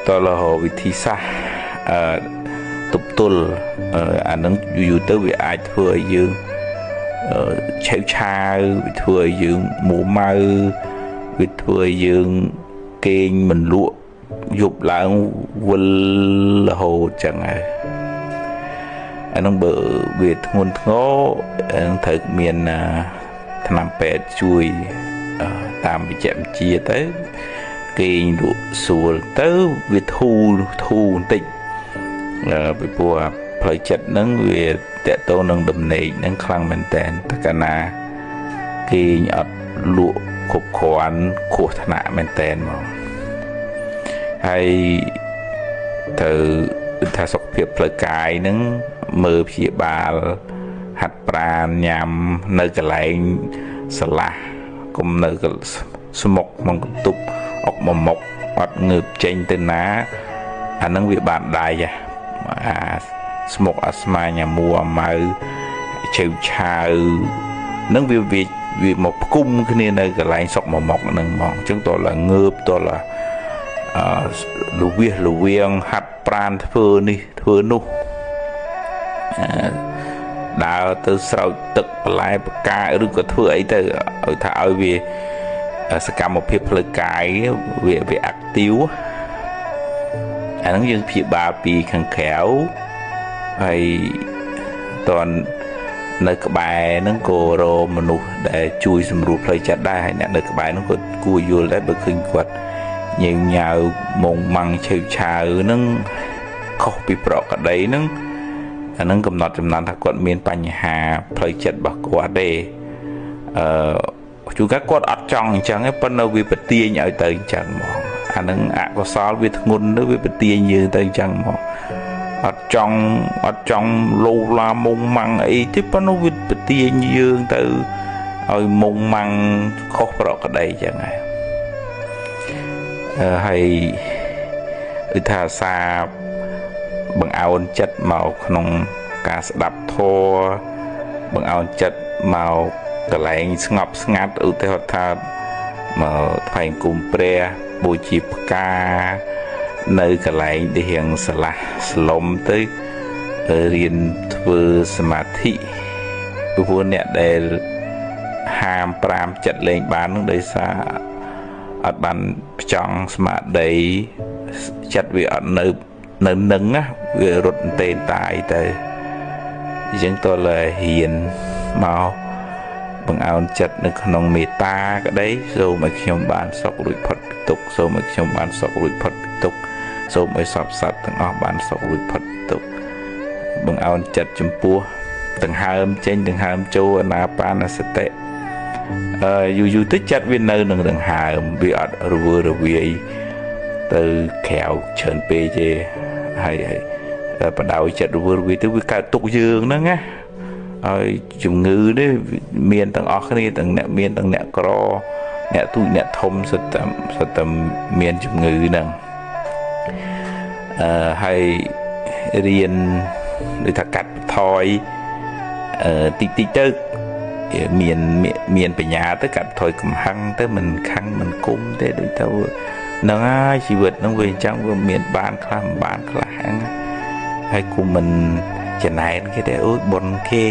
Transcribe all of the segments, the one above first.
តលហវិធីសាស្ត្រទប់ទល់អានឹងយូរទៅវាអាចធ្វើឲ្យយើងឆេវឆាវវាធ្វើឲ្យយើងមួម៉ៅវាធ្វើឲ្យយើងគេងមិនលក់យប់ឡើងវិលរហូតចឹងហើយអានឹងបើវាធ្ងន់ធ្ងរត្រូវមានថ្នាំពេទ្យជួយតាមវិជ្ជាបញ្ជាទៅគេងលក់ស្រួលទៅវាធូរបន្តិចពីព្រោះផ្លូវចិត្តហ្នឹងវាតកតទៅនឹងដំណេកហ្នឹងខ្លាំងមែនតើតែកាលណាគេងអត់លក់គ្រប់គ្រាន់គ្រោះថ្នាក់មែនតើហ្មងហើយទៅថាសុខភាពផ្លូវកាយហ្នឹងមើលព្យាបាលហាត់ប្រាណញ៉ាំនៅកន្លែងស្រឡះកុំនៅស្មុកមកកន្ទប់អុកមួយមុខអត់ងើបចេញទៅណាអាហ្នឹងវាបានដៃអាស្មុកអាស្មាញមួម៉ៅឆេវឆាវហ្នឹងវាមកផ្គុំគ្នានៅកន្លែងសុកមួយមុខហ្នឹងហ្មងអញ្ចឹងតើឡើងងើបតើលវៀងហាត់ប្រាណធ្វើនេះធ្វើនោះដើរទៅស្រោចទឹកបន្លែបកាឬក៏ធ្វើអីទៅឲ្យថាឲ្យវាសកម្មភាពផ្លូវកាយវាអាក់ទីវអាហ្នឹងយើងព្យាបាលពីខាងក្រៅហើយតននៅក្បែរហ្នឹងក៏រកមនុស្សដែលជួយសម្រួលផ្លូវចិត្តដែរហើយអ្នកនៅក្បែរហ្នឹងក៏គួរយល់ដែរបើឃើញគាត់ញ៉ៅញ៉ៅមុងម៉ាំងឆេវឆាវហ្នឹងខុសពីប្រក្រតីហ្នឹងអាហ្នឹងកំណត់ចំណានថាគាត់មានបញ្ហាផ្លូវចិត្តរបស់គាត់ទេជួនកាលគាត់អត់ចង់អញ្ចឹងទេប៉ុន្តែវាប្រទាញឲ្យទៅអញ្ចឹងហ្មងអាហ្នឹងអកុសលវាធ្ងន់ទៅវាប្រទាញយើងទៅអញ្ចឹងហ្មងអត់ចង់លោឡាមុងម៉ាំងអីទេប៉ុន្តែវាប្រទាញយើងទៅឲ្យមុងម៉ាំងខុសប្រក្រតីអញ្ចឹងហើយឧទាហរណ៍សារបង្អោនចិត្តមកក្នុងការស្ដាប់ធម៌បង្អោនចិត្តមកកន្លែងស្ងប់ស្ងាត់ឧទាហរណ៍ថាមកថ្វាយគុំព្រះបូជាផ្កានៅកន្លែងដែលរៀងស្រឡះស្លុំទៅរៀនធ្វើសមាធិព្រោះអ្នកដែលហាម5ចិត្តលេងបាននឹងដោយសារអត់បានផ្ចង់ស្មារតីចិត្តវាអត់នៅនឹងណាវារត់ទេតាយទៅអញ្ចឹងតើហ៊ានមកបង្អោនចិត្តនៅក្នុងមេត្តាក្តីសូមឲ្យខ្ញុំបានសុខរួចផុតពីទុក្ខសូមឲ្យខ្ញុំបានសុខរួចផុតពីទុក្ខសូមឲ្យសពសត្វទាំងអស់បានសុខរួចផុតពីទុក្ខបង្អោនចិត្តចំពោះដង្ហើមចេញដង្ហើមចូលអានាបានសតិយូរទៅចិត្តវានៅនឹងដង្ហើមវាអត់រវើរវាយទៅក្រៅច្រើនពេកទេហើយបដ ாய் ចិត្តរវើរវាយទៅវាកើតទុកយើងហ្នឹងណាហើយជំងឺនេះមានទាំងអស់គ្នាទាំងអ្នកមានទាំងអ្នកក្រអ្នកទូចអ្នកធំសិតតែមានជំងឺហ្នឹងហើយរៀនដូចថាកាត់បន្ថយតិចទៅមានបញ្ញាទៅកាត់បន្ថយកំហឹងទៅមិនខឹងមិនគុំទេដូចទៅហ្នឹងហើយជីវិតហ្នឹងវាអញ្ចឹងវាមានបានខ្លះមិនបានខ្លះហ្នឹងហើយគុំមិនចំណែនគេទេអូយបុនគេ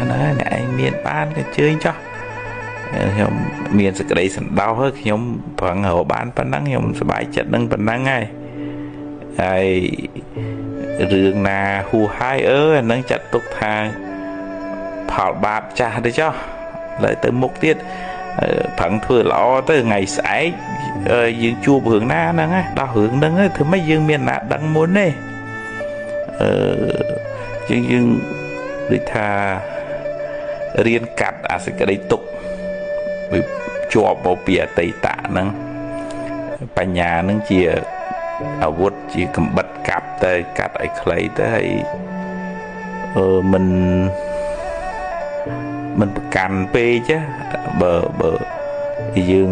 ណាអ្នកឯងមានបានក៏ជើញចោះខ្ញុំមានសេចក្តីសន្តោសហើយខ្ញុំប្រឹងរកបានប៉ុណ្ណឹងខ្ញុំសប្បាយចិត្តនឹងប៉ុណ្ណឹងហើយរឿងណាហួសហើយអាហ្នឹងចាត់ទុកថាផលបាបចាស់ទៅចោះឡើយទៅមុខទៀតប្រឹងធ្វើល្អទៅថ្ងៃស្អែកយើងជួបរឿងណាហ្នឹងដោះរឿងហ្នឹងធ្វើម៉េចយើងមានណាដឹងមុនទេយើងដូចថារៀនកាត់អាសេចក្តីទុក្ខវាជាប់មកពីអតីតហ្នឹងបញ្ញាហ្នឹងជាអាវុធជាកំបិតកាប់ទៅកាត់ឲ្យខ្លីទៅហើយមិនប្រកាន់ពេកបើយើង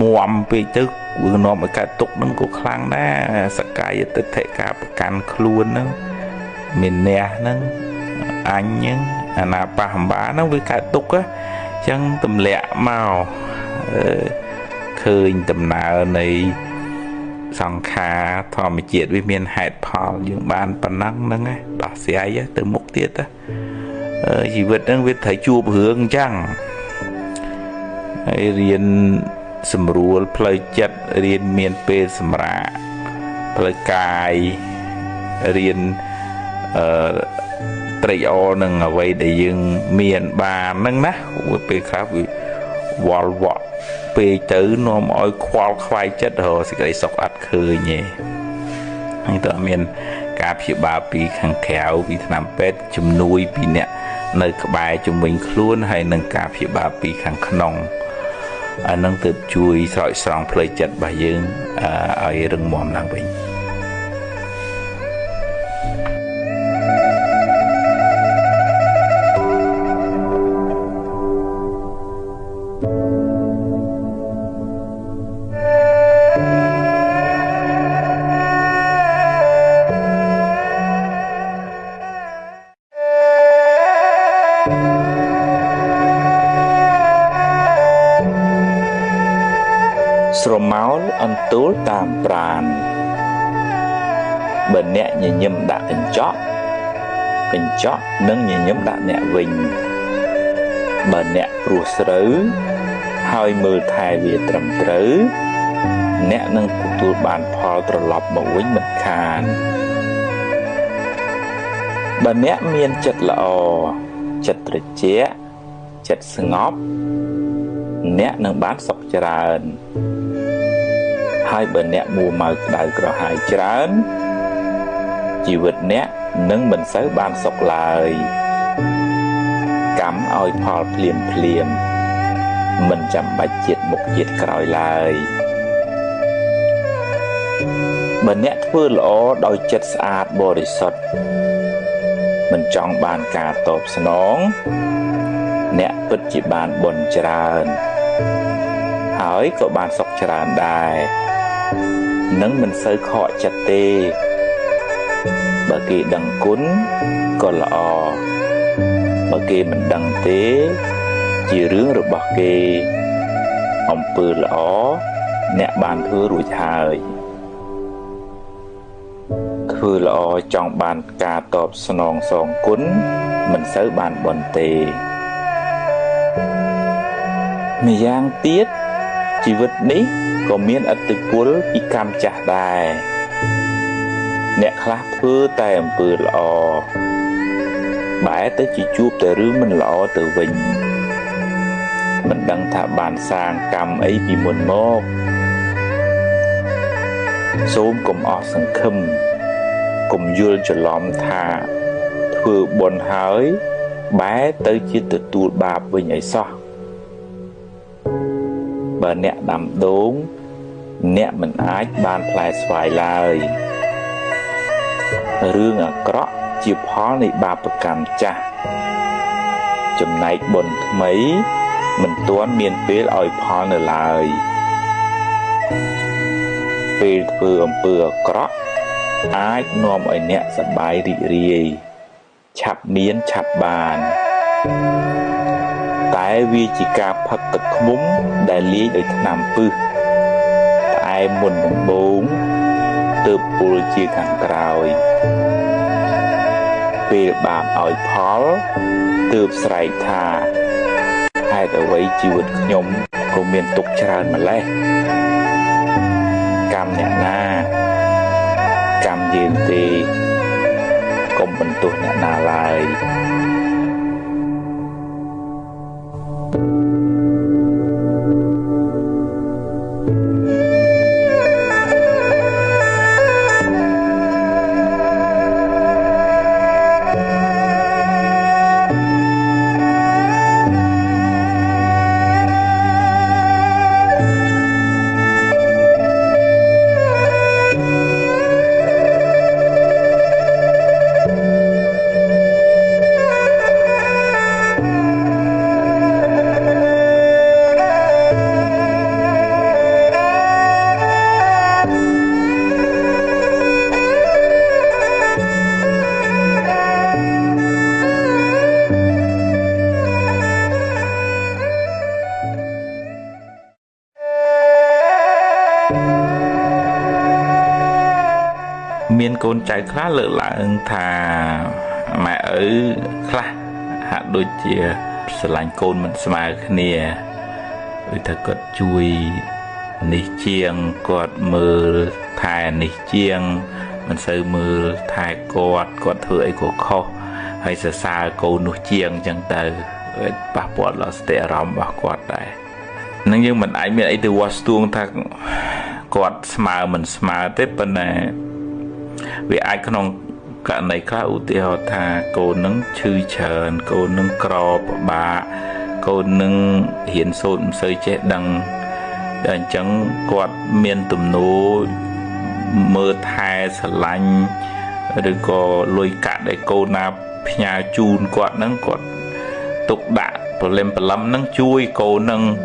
មាំពេកទៅវានាំឲ្យកើតទុក្ខហ្នឹងក៏ខ្លាំងដែរសកាយទិដ្ឋិការប្រកាន់ខ្លួនហ្នឹងមានអ្នកហ្នឹងអញហ្នឹងអាណាបហម្បាហ្នឹងវាកើតទុក្ខអញ្ចឹងទម្លាក់មកឃើញដំណើរនៃ សង្ខារធម្មជាតិវាមានហេតុផលយើងបានប៉ុណ្ណឹងហ្នឹងឯងដោះស្រាយទៅមុខទៀតជីវិតហ្នឹងវាត្រូវជួបរឿងអញ្ចឹងហើយរៀនសម្រួលផ្លូវចិត្តរៀនមានពេលសម្រាកផ្លូវកាយរៀនត្រេកអរនឹងអ្វីដែលយើងមានបានហ្នឹងណាពេលខ្លះវាវល់វក់ពេកទៅនាំឲ្យខ្វល់ខ្វាយចិត្តរកសេចក្តីសុខអត់ឃើញទេហើយតើមានការព្យាបាលពីខាងក្រៅពីថ្នាំពេទ្យជំនួយពីអ្នកនៅក្បែរជំនាញខ្លួនហើយនឹងការព្យាបាលពីខាងក្នុងអានឹងទើបជួយស្រោចស្រង់ផ្លូវចិត្តរបស់យើងឲ្យរឹងមាំឡើងវិញស្រមោលអន្ទូលតាមប្រាណបើអ្នកញញឹមដាក់កញ្ចក់នឹងញញឹមដាក់អ្នកវិញបើអ្នកព្រោះស្រូវហើយមើលថែវាត្រឹមត្រូវអ្នកនឹងទទួលបានផលត្រឡប់មកវិញមិនខានបើអ្នកមានចិត្តល្អចិត្តត្រជាក់ចិត្តស្ងប់អ្នកនឹងបានសុខច្រើនហើយបើអ្នកមួម៉ៅក្តៅក្រហាយច្រើនជីវិតអ្នកនឹងមិនសូវបានសុខឡើយកម្មឲ្យផលភ្លាមមិនចាំបាច់ជាតិមុខជាតិក្រោយឡើយបើអ្នកធ្វើល្អដោយចិត្តស្អាតបរិសុទ្ធមិនចង់បានការតបស្នងអ្នកពិតជាបានបុណ្យច្រើនហើយក៏បានសុខច្រើនដែរនឹងមិនសូវខកចិត្តទេបើគេដឹងគុណក៏ល្អបើគេមិនដឹងទេជារឿងរបស់គេអំពើល្អអ្នកបានធ្វើរួចហើយធ្វើល្អចង់បានការតបស្នងសងគុណមិនសូវបានបុណ្យទេម្យ៉ាងទៀតជីវិតនេះក៏មានឥទ្ធិពលពីកម្មចាស់ដែរអ្នកខ្លះធ្វើតែអំពើល្អបែរទៅជាជួបតែរឿងមិនល្អទៅវិញមិនដឹងថាបានសាងកម្មអីពីមុនមកសូមកុំអស់សង្ឃឹមកុំយល់ច្រឡំថាធ្វើបុណ្យហើយបែរទៅជាទទួលបាបវិញអីសោះបើអ្នកដាំដូងអ្នកមិនអាចបានផ្លែស្វាយឡើយរឿងអាក្រក់ជាផលនៃបាបកម្មចាស់ចំណែកបុណ្យថ្មីមិនទាន់មានពេលឲ្យផលនៅឡើយពេលធ្វើអំពើអាក្រក់អាចនាំឲ្យអ្នកសប្បាយរីករាយឆាប់មានឆាប់បានតែវាជាការផឹកទឹកឃ្មុំដែលលាយដោយថ្នាំពិសតែមុនដំបូងទើបពុលជាខាងក្រោយពេលបានឲ្យផលទើបស្រែកថាហេតុអ្វីជីវិតខ្ញុំក៏មានទុក្ខច្រើនម្ល៉េះកម្មអ្នកណាកម្មយើងទេកុំបន្ទោសអ្នកណាឡើយ miền côn trái khá lợ lạng thà mẹ ở khá hạ đôi chia sờ lạnh côn mình smile nè thật cột chui nỉ chiang cột mờ thai nỉ chiang mình sơ mờ thai cột thưởi của kho hay sờ xa côn nụ chiang chẳng từ bà bọt là sẽ rắm bà cột đây nên như mình ấy mình ấy từ Washington thật cột smile mình smile tiếp bên này vì ai không cả này khá ưu tiên thà cô nâng chư chờn cô nâng crop bà cô nâng hiến sốt sơi chết đằng để chẳng quạt miền tùm nô mơ thai sả lanh rồi có lôi cả để cô nạp nhà chun quạt nâng quạt tục đạ lên lâm nâng chui cô nâng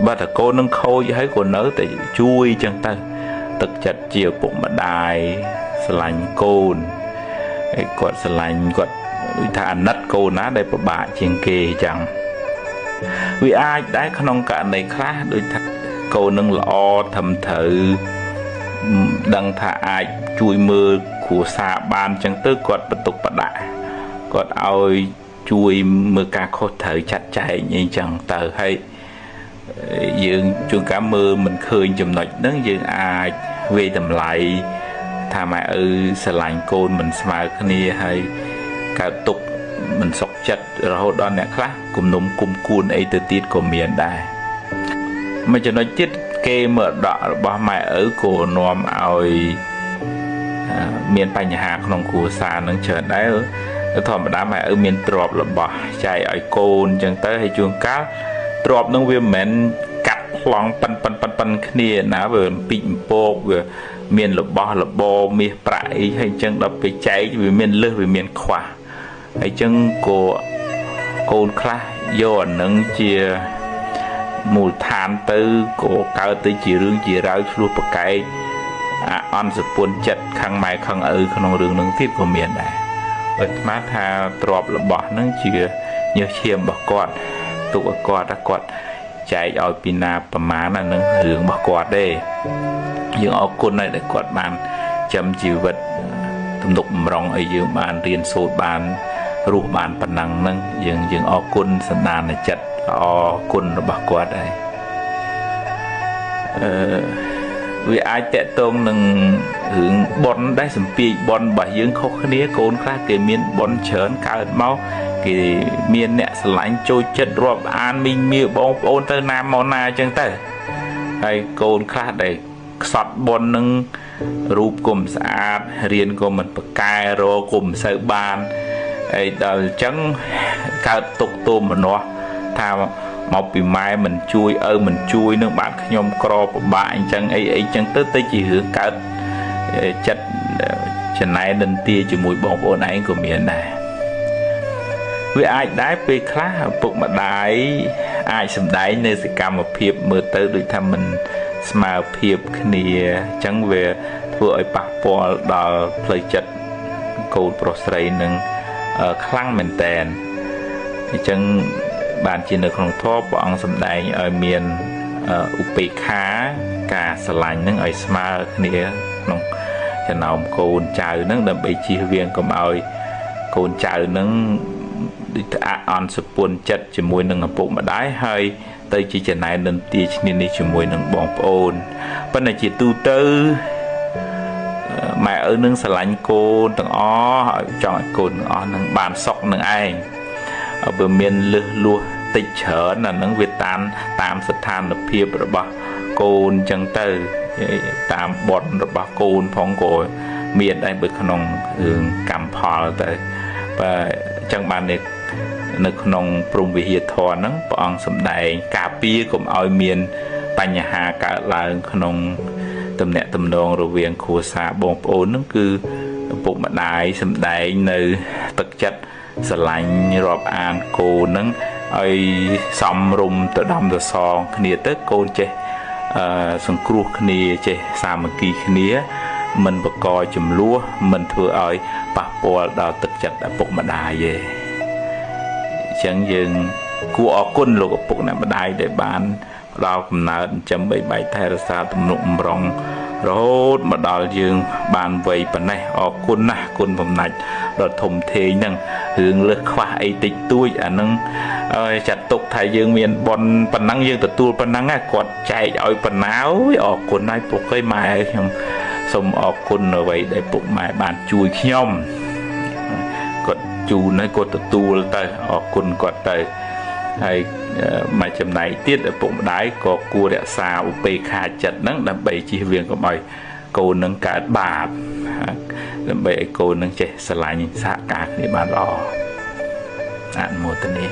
bà thật cô nâng khôi thấy cô nỡ để chui chân ta thực chặt chiều bụng mà đài sả lanh côn quạt sả lanh quạt thà nát cô ná đây bà bạ trên kề chẳng vì ai đã không cả này khác đôi thật cô nâng lo thầm thử đăng thả ai chui mưa của xa ban chẳng tư quạt bật tục bật đại quạt ôi chui mưa ca khô thử chặt chạy như chẳng tờ hay dương chuông cá mưa mình khơi chùm nói nâng dương ai về tầm lại thà mẹ sả lạnh côn mình smile khnia hay cả tục mình sọc chặt rồi đó nè khác cùng nôm cùng cuốn ấy từ tiết của miền đài mà cho nó chết kê mở đỏ ba mẹ ở cổ nôm ơi miền Tây nhà hàng không của xa nâng chờ đấy ở thòm đá mẹ ở miền trọp là bỏ chạy ở côn chẳng tới hay chuông cá trọp nâng viêm mến cắt lòng pan kia ná về pịnh bột về miền là bò miền prại hay chân đập bị cháy vì miền lơ vì miền khỏa hay chân của côn khá do nâng chia mùi than tư của cao tư chỉ rương chỉ ráo luôn một cái on sự buồn chật khăn mai khăn không rừng nâng thiết của miền này ở má tha trọp là bỏ nâng chia nhiều chiêm bỏ quạt tụ ở quạt đã quạt chạy ở pina má là nâng hướng bỏ quạt đây nhưng ở côn này để quạt bàn chấm chịu vật thâm đục rong ở dương bàn riêng số bàn rùa bàn phần năng nâng dừng ở côn sân đàn này chật ở côn nó bạc quạt đây vì ai tệ tôn nâng hướng bọn đáy sầm pi bọn bà dương khóc khía côn khác cái miền bọn chớn cao máu cái miền nè lạnh trôi chất rộp an minh miêu bông ôn tơ nam món na chân tơ hay côn khác để sọt bọn nâng rụp cùng xã riêng của mình bậc cài rồi cùng sợi bàn ấy đời chẳng cao tục tôm mà nó thà một bị mai mình chui mình chui nước bạn nhom cro của bạn chẳng ấy chẳng tới chỉ hướng cao chất chân này đần tia chỉ mùi bông ôn ấy của miền này vì ai đái về khác phục mà đái ai sầm đáy nên sẽ cầm một phiệp mưa tới được thăm mình smile phiệp kia chẳng về vừa bạc bò đào plei chất cột prosray nâng khăng mình tèn chẳng bạn chỉ được không thua bọn sầm đáy ở miền upi khá cả sờ lạnh nâng ở smile kia nông cho nào cồn chào nâng đầm bị chi viên cầm ơi cồn chào nâng on sự buồn chất chỉ mùi nâng ở bụng mà đái hơi tới chỉ chân này nên tia nên đi chỉ mùi nâng bỏng ôn bên này chỉ tu tư mẹ ở nâng sờ lạnh cô từng ó chọn cồn ó nâng bàn sọc nâng ai ở bờ miền lúa tịch chở là nâng Việt tan tam sự than được phiệp rồi bà cồn chân tư tam bọt rồi bà cồn phong cổ miền đây bực nông cầm phò tới và chẳng bàn được nước nông prung vì hiệt thọ nắng bọn sầm đầy cà pia cũng ao miền tại nhà hà cả là nông tầm nẹt tầm đòn rồi viện khua xả bông ôn nó cứ bụng mặt đại sầm đầy nơi thực chất sờ lạnh rọp an cô nắng ai xăm rum tự đâm tự song khnia tết côn chê sừng cua khnia chê xa mà kỳ khnia mình bật coi chùm lúa mình thừa ơi bạc bò đào thực chất đã bụng mặt đại về chẳng dừng của quân lục bụng này mà đại để bán đào cầm nợ chấm bảy bảy thay ra xa tụm nụm rong រហូតមកដល់យើងបានវ័យប៉ុណ្ណេះអរគុណណាស់គុណបំណាច់ដ៏ធំធេងហ្នឹងរឿងលើសខ្វះអីតិចតួចអាហ្នឹងចាត់ទុកថាយើងមានបនប៉ុណ្ណឹងយើងទទួលប៉ុណ្ណឹងគាត់ចែកឲ្យប៉ុណ្ណាអរគុណហើយពុកអើយម៉ែខ្ញុំសូមអរគុណអ្វីដែលពុកម៉ែបានជួយខ្ញុំគាត់ជូនហើយគាត់ទទួលទៅអរគុណគាត់ទៅហើយមកចំណែកទៀតឪពុកម្ដាយក៏គួររក្សាឧបេក្ខាចិត្តហ្នឹងដើម្បីជៀសវាងកុំឲ្យកូននឹងកើតបាបដើម្បីឲ្យកូននឹងចេះស្រឡាញ់សហការគ្នាបានល្អអនុមោទនា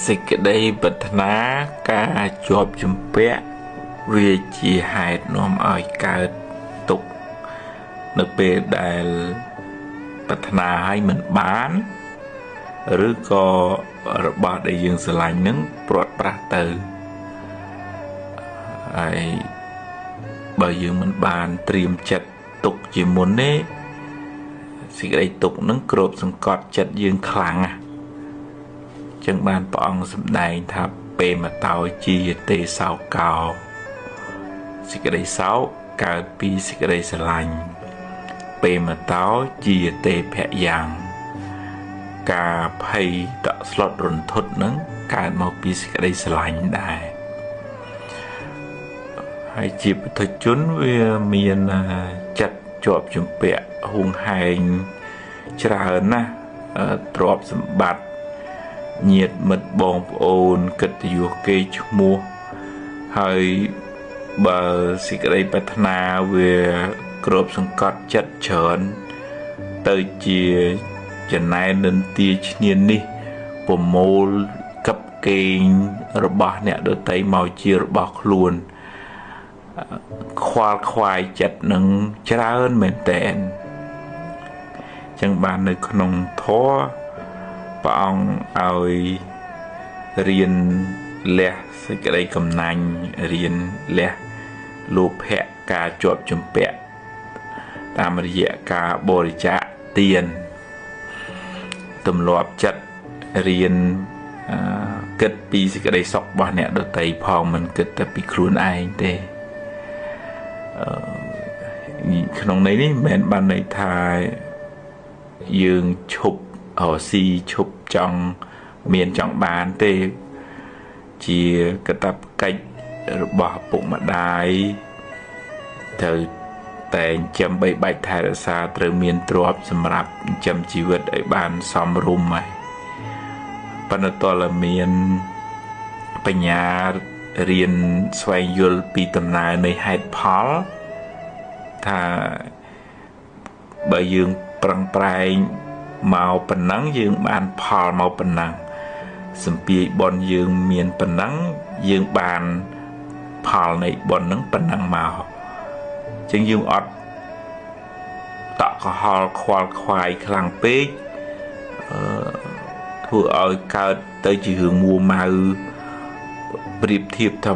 សេចក្តីប្រាថ្នាការជាប់ជំពាក់វាជាហេតុនាំឲ្យកើតទុក្ខនៅពេលដែលប្រាថ្នាឲ្យមិនបានឬក៏របស់ដែលយើងស្រឡាញ់នឹងព្រាត់ប្រាសទៅហើយបើយើងមិនបានត្រៀមចិត្តទុកជាមុនទេសេចក្តីទុកនឹងគ្របសង្កត់ចិត្តយើងខ្លាំងណាស់ចឹងបានព្រះអង្គសម្ដែងថាពេមតោជាទេសោកោសេចក្តីសោកកើតពីសេចក្តីស្រឡាញ់ពេមតោជាទេភយ៉ាងការភ័យតក់ស្លុតរន្ធត់នឹងកើតមកពីសេចក្តីស្រឡាញ់ដែរហើយជាពុទ្ធជនវាមានចិត្តជាប់ជំពាក់ហួងហែងច្រើនណាស់ទ្រព្យសម្បត្តិញាតិមិត្តបងប្អូនកិត្តិយសគេឈ្មោះហើយបើសេចក្តីប្រាថ្នាវាគ្របសង្កត់ចិត្តច្រើនទៅជាចំណែននិន្ទាឈ្នានេះប្រមូលកັບកេងរបស់អ្នកដទៃមកជារបស់ខ្លួនខ្វល់ខ្វាយចិត្តនឹងច្រើនមែនតែនចឹងបាននៅក្នុងធម៌ព្រះអង្គឲ្យរៀនលះសេចក្តីកំណាញ់រៀនលះលោភៈការជាប់ជំពាក់តាមរយៈការបរិច្ចាគទានទម្លាប់ចិត្តរៀនគិតពីសេចក្តីសុខរបស់អ្នកដទៃផងមិនគិតតែពីខ្លួនឯងទេក្នុងន័យនេះមិនមែនបានន័យថាយើងឈប់ស៊ីឈប់ចង់មានចង់បានទេជាកាតព្វកិច្ចរបស់ពុកម្ដាយត្រូវតែចិញ្ចឹមបីបាច់ថែរក្សាត្រូវមានទ្រព្យសម្រាប់ចិញ្ចឹមជីវិតឲ្យបានសមរម្យហើយប៉ុន្តែតើមានបញ្ញារៀនស្វែងយល់ពីដំណើរនៃហេតុផលថាបើយើងប្រឹងប្រែងមកប៉ុណ្ណឹងយើងបានផលមកប៉ុណ្ណឹងសម្ពាយបុណ្យយើងមានប៉ុណ្ណឹងយើងបានផលនៃបុណ្យហ្នឹងប៉ុណ្ណឹងមកចឹងយើងអត់តក់កុហលខ្វល់ខ្វាយខ្លាំងពេកធ្វើឲ្យកើតទៅជារឿងមួម៉ៅប្រៀបធៀបថា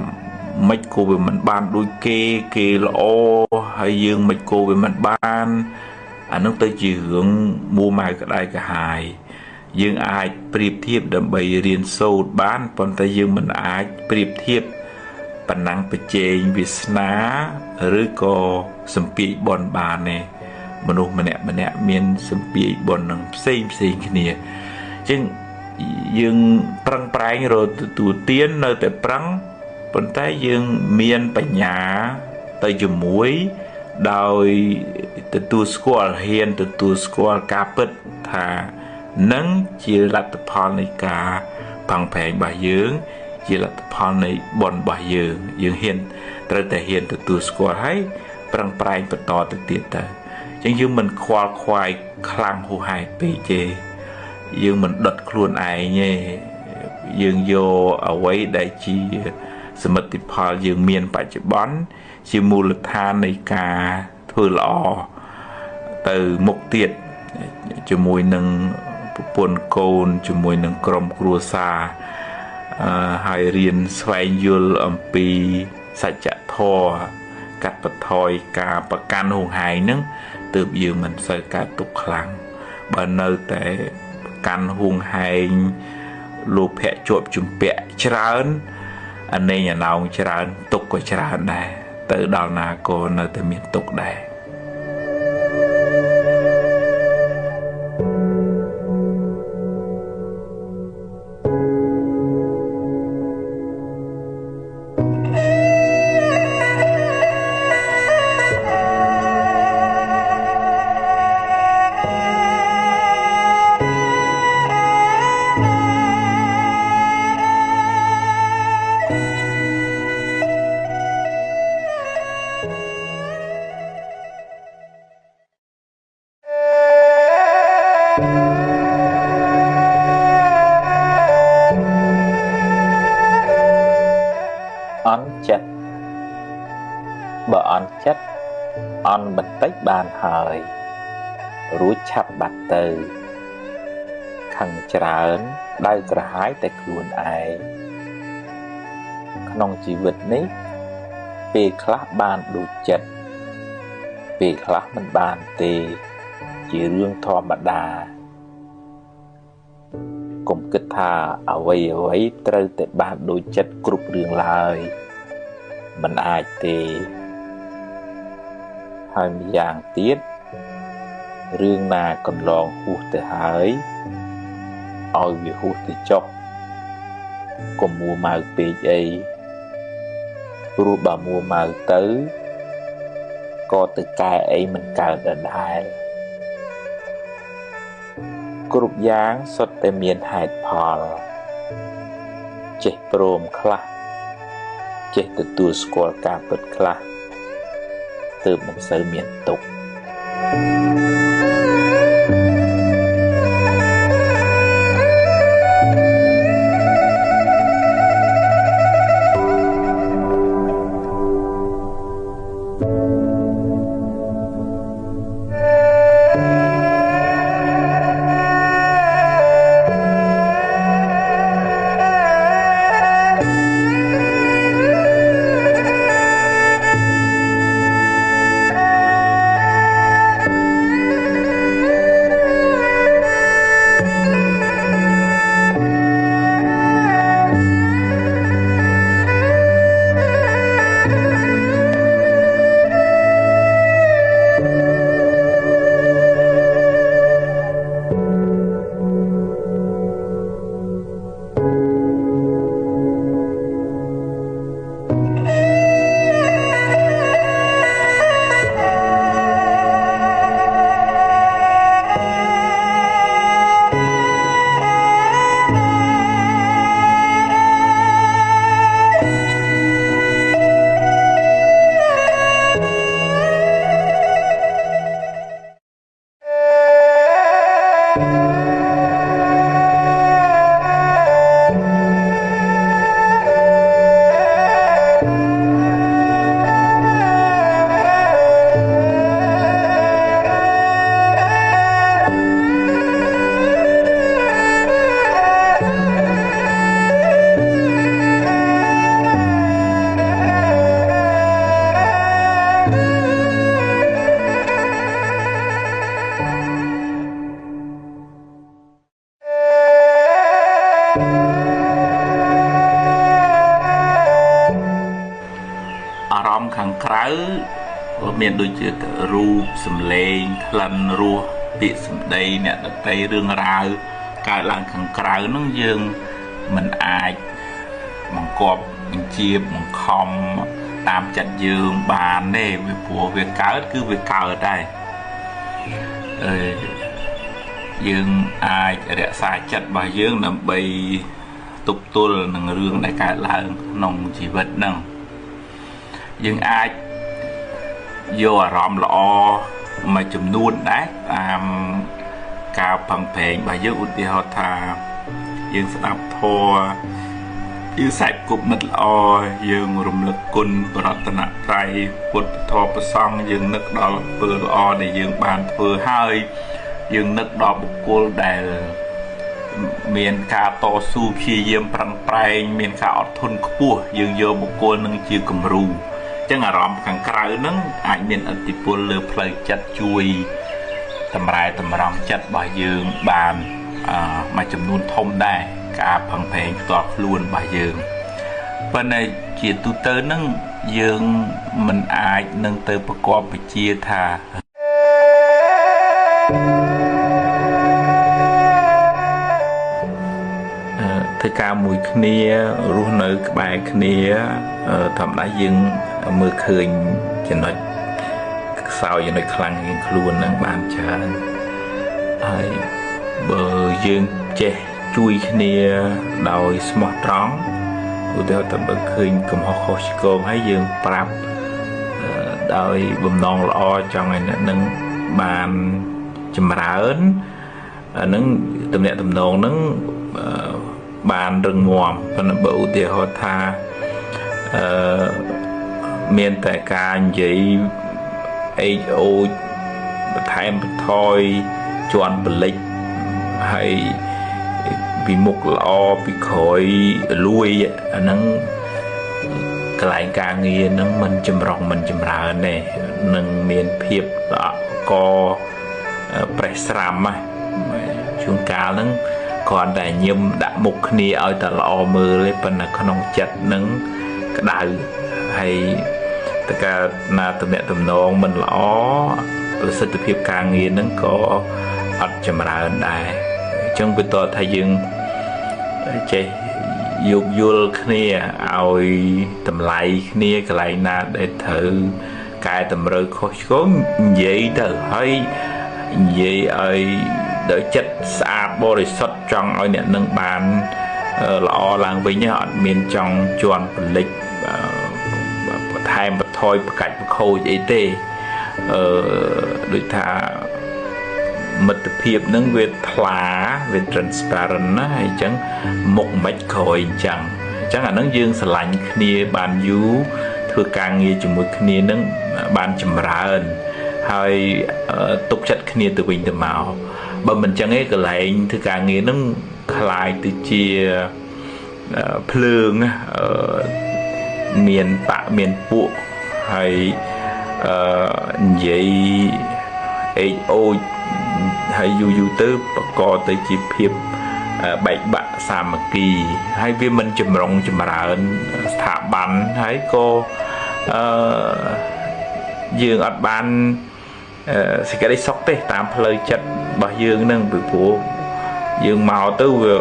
មិនគួរវាមិនបានដូចគេល្អហើយយើងមិនគួរវាមិនបានអានោះទៅជារឿងមួម៉ៅក្តៅក្រហាយយើងអាចប្រៀបធៀបដើម្បីរៀនសូត្របានប៉ុន្តែយើងមិនអាចប្រៀបធៀបប៉ុណ្ណឹងប្រជែងវាសនាឬក៏សម្ពាយបុណ្យបានទេមនុស្សម្នាក់មានសម្ពាយបុណ្យនឹងផ្សេងគ្នាអញ្ចឹងយើងប្រឹងប្រែងរកទទួលទាននៅតែប្រឹងប៉ុន្តែយើងមានបញ្ញាទៅជាមួយដោយទទួលស្គាល់ហ៊ានទទួលស្គាល់ការពិតថានឹងជាលទ្ធផលនៃការផាំងផែងរបស់យើងជាលទ្ធផលនៃបុណ្យរបស់យើងហ៊ានត្រូវតែហ៊ានទទួលស្គាល់ហើយប្រឹងប្រែងបន្តទៅទៀតទៅអញ្ចឹងយើងមិនខ្វល់ខ្វាយខ្លាំងហួសហេតុពេកទេយើងមិនដុតខ្លួនឯងទេយើងយកអ្វីដែលជា សមិទ្ធផលយើងមានបច្ចុប្បន្នជាមូលដ្ឋាននៃការធ្វើល្អទៅមុខទៀតជាមួយនឹងប្រពន្ធកូនជាមួយនឹងក្រុមគ្រួសារហើយរៀនស្វែងយល់អំពីសច្ចធម៌កាត់បន្ថយការប្រកាន់ហួងហែងហ្នឹងទើបយើងមិនសូវកើតទុកខ្លាំងបើនៅតែប្រកាន់ហួងហែងលោភៈជាប់ជំពាក់ច្រើនអាណេញអាណោងច្រើនទុកក៏ច្រើនដែរទៅដល់ណាក៏នៅតែមានទុកដែរអន់ចិត្តបើអន់ចិត្តអន់បន្តិចបានហើយរួចឆាប់បាត់ទៅខឹងច្រើនដៅក្រហាយតែខ្លួនឯងក្នុងជីវិតនេះពេលខ្លះបានដូចចិត្តពេលខ្លះមិនបានទេជារឿងធម្មតាកុំគិតថាអ្វីត្រូវតែបានដូចចិត្តគ្រប់រឿងឡើយមិនអាចទេហើយម្យ៉ាងទៀតរឿងណាកន្លងហួសទៅហើយឲ្យវាហួសទៅចុះកុំមួម៉ៅពេកអីព្រោះបើមួម៉ៅទៅក៏ទៅកែអីមិនកើតដែរគ្រប់យ៉ាងសុទ្ធតែមានហេតុផលចេះព្រមខ្លះចេះទទួលស្គាល់ការពិតខ្លះទើបមិនសូវមានទុក្ខអារម្មណ៍ខាងក្រៅមានដូចជារូបសម្លេងក្លិនរសពាក្យសម្ដីអ្នកដទៃរឿងរ៉ាវកើតឡើងខាងក្រៅហ្នឹងយើងមិនអាចបង្គាប់បញ្ជាបង្ខំតាមចិត្តយើងបានទេវាព្រោះវាកើតគឺវាកើតដែរយើងអាចរក្សាចិត្តរបស់យើងដើម្បីទប់ទល់នឹងរឿងដែលកើតឡើងក្នុងជីវិតហ្នឹងយើងអាចយកអារម្មណ៍ល្អមួយចំនួនដែរតាមការផឹងប្រេងរបស់យើងឧទាហរណ៍ថាយើងស្ដាប់ធម៌ យើងសាច់គប់មិត្តល្អយើងរំលឹកគុណបរតនត្រ័យពុទ្ធធម៌ប្រសង្ឃយើងនឹកដល់ធ្វើល្អដែលយើងបានធ្វើហើយយើងនឹកដល់បុគ្គលដែលមានការតស៊ូព្យាយាមប្រឹងប្រែងមានការអត់ធន់ខ្ពស់យើងយកបុគ្គលនឹងជាគំរូអញ្ចឹងអារម្មណ៍ខាងក្រៅហ្នឹងអាចមានឥទ្ធិពលលើផ្លូវចិត្តជួយតម្រែតម្រង់ចិត្តរបស់យើងបានមួយចំនួនធំដែរការផឹងប្រេងផ្ទាល់ខ្លួនរបស់យើងប៉ុន្តែជាទូទៅហ្នឹងយើងមិនអាចនឹងទៅប្រកបវិជ្ជាថាធ្វើការមួយគ្នារស់នៅក្បែរគ្នាធម្មតាយើងមើលឃើញចំណុចខ្សោយចំណុចខ្លាំងជាងខ្លួននឹងបានច្រើនហើយបើយើងចេះជួយគ្នាដោយស្មោះត្រង់ឧទាហរណ៍តែបើឃើញកំហុសខុសឆ្គងហើយយើងប្រាប់ដោយបំណងល្អចង់ឲ្យអ្នកនឹងបានចម្រើនអានឹងទំនាក់ទំនងនឹងបានរឹងមាំប៉ុន្តែបើឧទាហរណ៍ថាមានតែការនិយាយអេចអូចបន្ថែមបន្ថយជន់បលិចហើយពីមុខល្អពីក្រោយលួយអាហ្នឹងកន្លែងការងារហ្នឹងមិនចម្រុងមិនចម្រើនទេនឹងមានភាពល្អកប្រេះស្រាំណាជួនកាលហ្នឹងគ្រាន់តែញឹមដាក់មុខគ្នាឲ្យតែល្អមើលទេប៉ុន្តែក្នុងចិត្តហ្នឹងក្តៅហើយតើកាលណាតំណែងតំណងមិនល្អប្រសិទ្ធភាពការងារហ្នឹងក៏អត់ចម្រើនដែរអញ្ចឹងបន្ទាប់ថាយើងចេះយោគយល់គ្នាឲ្យតម្លៃគ្នាកន្លែងណាដែលត្រូវកែតម្រូវខុសឆ្គងនិយាយទៅហើយនិយាយឲ្យដោយចិត្តស្អាតបរិសុទ្ធចង់ឲ្យអ្នកនឹងបានល្អឡើងវិញអត់មានចង់ជន់ពលិចបន្ថែមបន្ថយប្រកាច់ប្រខូចអីទេដូចថាមិត្តភាពនឹងវាថ្លាវា transparent ណាហើយអញ្ចឹងមុខមិនក្រោយអញ្ចឹងអានឹងយើងស្រឡាញ់គ្នាបានយូរធ្វើការងារជាមួយគ្នានឹងបានចម្រើនហើយទុកចិត្តគ្នាទៅវិញទៅមកបើមិនអញ្ចឹងឯងកន្លែងធ្វើការងារនឹងคล้ายទៅជាភ្លើងមានបាក់មានពួកហើយនិយាយអេចអូចហើយយូរទៅបង្កទៅជាភាពបែកបាក់សាមគ្គីហើយវាមិនចម្រុងចម្រើនស្ថាប័នហើយក៏យើងអត់បានសេចក្តីសុខទេតាមផ្លូវចិត្តរបស់យើងនឹងពីព្រោះយើងមកទៅវា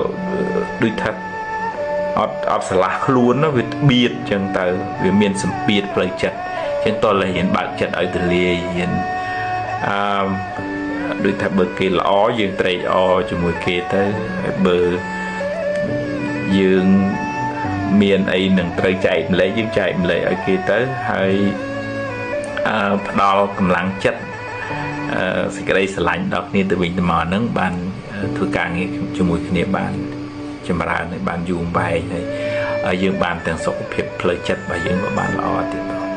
ដូចថាអត់ឆ្លាស់ខ្លួនវាបៀតអញ្ចឹងទៅវាមានសម្ពាធផ្លូវចិត្តអញ្ចឹងតើហ៊ានបើកចិត្តឲ្យទលាយហ៊ានដូចថាបើគេល្អយើងត្រេកអរជាមួយគេទៅហើយបើយើងមានអីនឹងត្រូវចែកម្លែកយើងចែកម្លែកឲ្យគេទៅហើយផ្ដល់កម្លាំងចិត្តសេចក្តីស្រឡាញ់ដល់គ្នាទៅវិញទៅមកហ្នឹងបានធ្វើការងារជាមួយគ្នាបានចម្រើនហើយបានយូរអង្វែងហើយយើងបានទាំងសុខភាពផ្លូវចិត្តរបស់យើងក៏បានល្អទៀតផង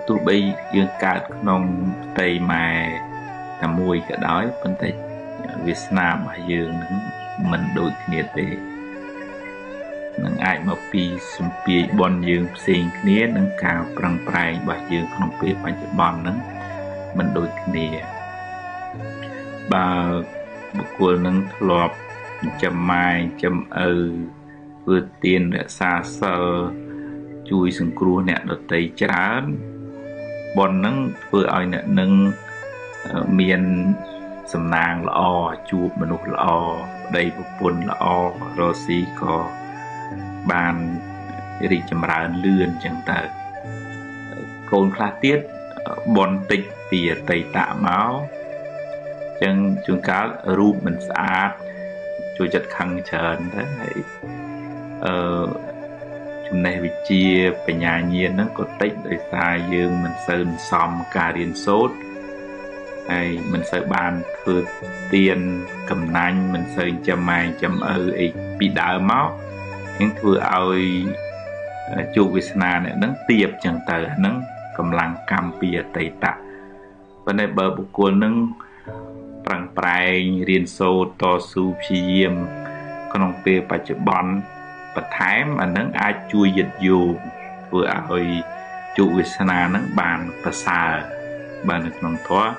ទោះបីយើងកើតក្នុងផ្ទៃម៉ែតែមួយក៏ដោយប៉ុន្តែវាសនារបស់យើងនឹងមិនដូចគ្នាទេនឹងអាចមកពីសម្ពាយបនយើងផ្សេងគ្នានឹងការប្រឹងប្រែងរបស់យើងក្នុងពេលបច្ចុប្បន្នហ្នឹងមិនដូចគ្នាបើបុគ្គលនឹងធ្លាប់ chăm mai chăm vượt tiền để xa sơ chui sừng cua nè đợt tây chán bọn nâng vừa ai nè nâng miền sầm nàng lọ chuột mình nụ lọ đây bộ phun lọ rồi xí có bàn đi chăm ra lươn chẳng ta côn khá tiết bọn tịch vì tây tạ máu chẳng chúng cá rụp mình sát chui chặt khăn chờn đấy chúng này bị chia về nhà nhiên nó có tích đời xa dương mình sơn xóm cà điên sốt hay mình sợ bàn thừa tiền cầm nanh mình sợ chăm mai chăm bị đỡ máu những thừa ơi chủ Việt Nam này nó tiệp chẳng tờ nó cầm lăng cam bìa tây tạ vấn đề bờ bục quân nó bằng prai riêng sâu to su phim con ông pe bạch bòn bạch thái mà nó ai chui dịch dù vừa ơi chủ Việt Nam nó bàn và xà bàn được lòng thoa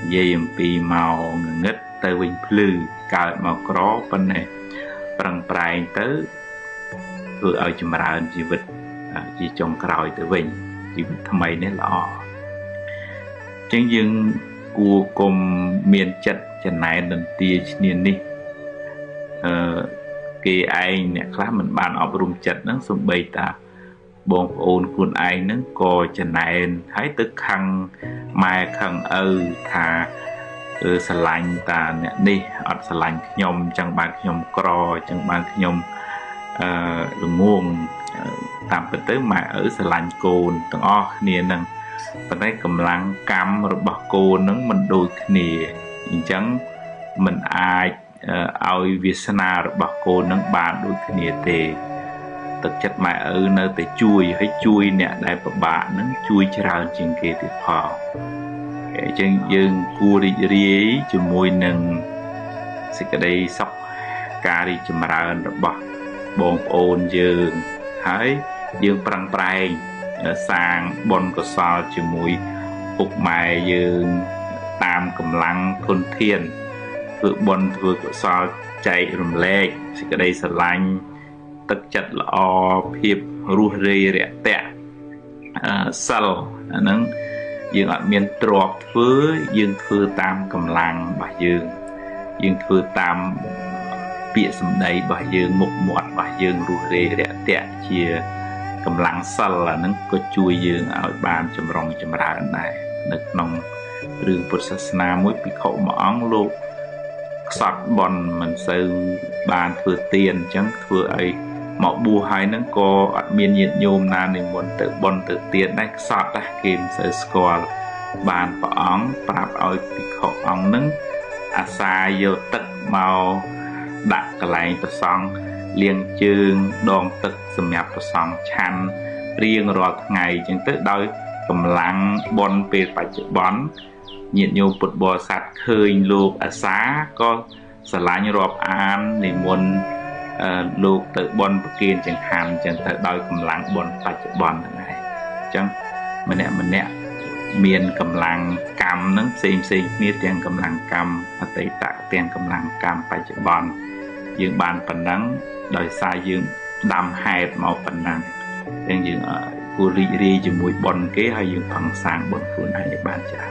dây pi màu ngất tới vinh plư cài màu có vấn đề bằng prai tới vừa ở chùm ra chỉ vật chỉ trong còi tới vinh chỉ vật tham mấy đấy lọ chẳng dừng cua cùng miền chất chân này đừng tia nhìn đi cái ai nè khác mình bàn ở rung chất nó xong bay ta bông ôn cuốn ai nó co chân này thấy tức khăn mai khăn thà sờ lạnh ta nè đi ở sờ lạnh nhom chẳng bàn nhom cò chẳng bàn nhom nguồn tạm biệt tới mà ở sờ lạnh cồn từng o nè nè và đây cầm lăng cam rồi bọc cô nó mình đôi nè chẳng mình ai ao Việt Nam rồi bọc cô nó bàn đôi nè tề thực chất mà ở nơi để chui hay chui nè đại bà nó chui chào trên kia thì phò chân dương cua đi ri cho môi nâng sẽ cái đây sóc cà đi cho mà ra bọc bồn ôn dương hãy dương prang prang sang bồn có sao cho mùi ục mài dương tam cầm lăng thôn thiên vừa bồn vừa có sao chạy rùm lệ sẽ cái đây sẽ lanh tất chất là o hiệp ru rê rẹ tẹ sal nâng dương ở miền trọt với dương thưa tam cầm lăng bà dương thưa tam bịa sầm đầy bà dương một mọt bà dương ru rê rẹ tẹ chia cầm lăng sal là nó có chui dương ở bàn chấm rong chấm ra này nước nông rừng Phật sát na mỗi bị khẩu mỏng luôn sọt bòn mình xây bàn thừa tiền chẳng thừa ấy mọ bù hai nó có miền nhiệt nhôm na nên muốn tự bòn tự tiền đấy sọt đấy kim xây score bàn bỏng prap ở bị khẩu ong nứng asa vô tật màu đặt cái lại từ xong liên chương đòn tật xâm nhập từ xong chăn riêng rồi ngày chính tức đôi cầm lăng bòn về phải chữ bón nhiệt nhôm bột bò sạch khơi luộc ở xá có sờ lá như rọp an thì muốn luộc tự bòn kiên chẳng hạn chẳng tự đôi cầm lăng bòn phải chữ bón này chẳng mình nè miền cầm lăng cam nó xem miết tiền cầm lăng cam ở tây tạ tiền cầm lăng cam phải chữ bón dương bàn phần nắng đời xa dương đam hai màu phần nắng đang dương ở cua ri cho mũi bòn kế hay dương phần sang bòn phương hay bàn trả